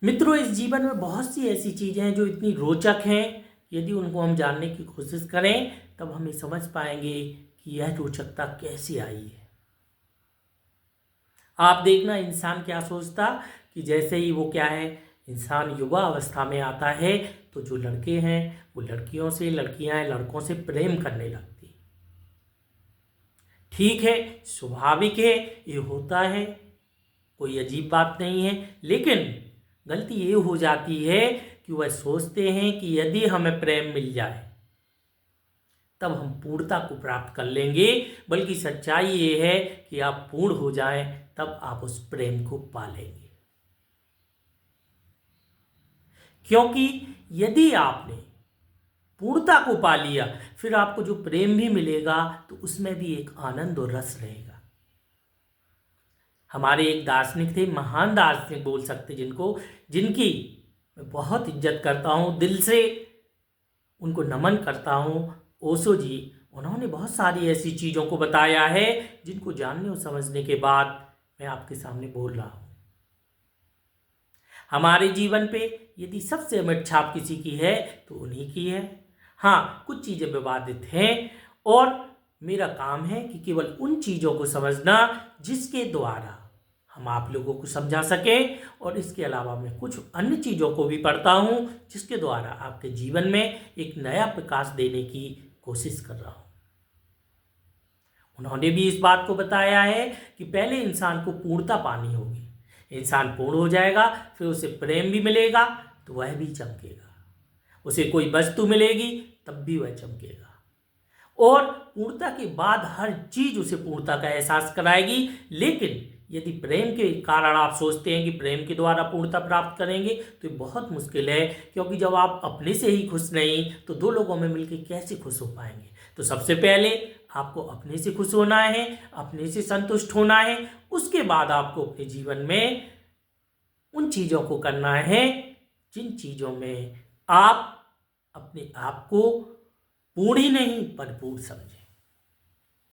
मित्रों, इस जीवन में बहुत सी ऐसी चीज़ें हैं जो इतनी रोचक हैं, यदि उनको हम जानने की कोशिश करें तब हम ये समझ पाएंगे कि यह रोचकता कैसे आई है। आप देखना, इंसान क्या सोचता कि जैसे ही वो क्या है, इंसान युवा अवस्था में आता है तो जो लड़के हैं वो लड़कियों से, लड़कियां लड़कों से प्रेम करने लगती। ठीक है, स्वाभाविक है, ये होता है, कोई अजीब बात नहीं है। लेकिन गलती ये हो जाती है कि वह सोचते हैं कि यदि हमें प्रेम मिल जाए तब हम पूर्णता को प्राप्त कर लेंगे, बल्कि सच्चाई ये है कि आप पूर्ण हो जाएं तब आप उस प्रेम को पालेंगे। क्योंकि यदि आपने पूर्णता को पा लिया, फिर आपको जो प्रेम भी मिलेगा तो उसमें भी एक आनंद और रस रहेगा। हमारे एक दार्शनिक थे, महान दार्शनिक बोल सकते, जिनकी मैं बहुत इज्जत करता हूँ, दिल से उनको नमन करता हूँ, ओशो जी। उन्होंने बहुत सारी ऐसी चीज़ों को बताया है जिनको जानने और समझने के बाद मैं आपके सामने बोल रहा हूँ। हमारे जीवन पे यदि सबसे अमिट छाप किसी की है तो उन्हीं की है। हाँ, कुछ चीज़ें विवादित हैं और मेरा काम है कि केवल उन चीज़ों को समझना जिसके द्वारा हम आप लोगों को समझा सकें, और इसके अलावा मैं कुछ अन्य चीज़ों को भी पढ़ता हूँ जिसके द्वारा आपके जीवन में एक नया प्रकाश देने की कोशिश कर रहा हूँ। उन्होंने भी इस बात को बताया है कि पहले इंसान को पूर्णता पानी होगी, इंसान पूर्ण हो जाएगा, फिर उसे प्रेम भी मिलेगा तो वह भी चमकेगा, उसे कोई वस्तु मिलेगी तब भी वह चमकेगा, और पूर्णता के बाद हर चीज उसे पूर्णता का एहसास कराएगी। लेकिन यदि प्रेम के कारण आप सोचते हैं कि प्रेम के द्वारा पूर्णता प्राप्त करेंगे तो ये बहुत मुश्किल है, क्योंकि जब आप अपने से ही खुश नहीं तो दो लोगों में मिलकर कैसे खुश हो पाएंगे। तो सबसे पहले आपको अपने से खुश होना है, अपने से संतुष्ट होना है, उसके बाद आपको अपने जीवन में उन चीज़ों को करना है जिन चीज़ों में आप अपने आप को पूर्ण ही नहीं भरपूर समझें।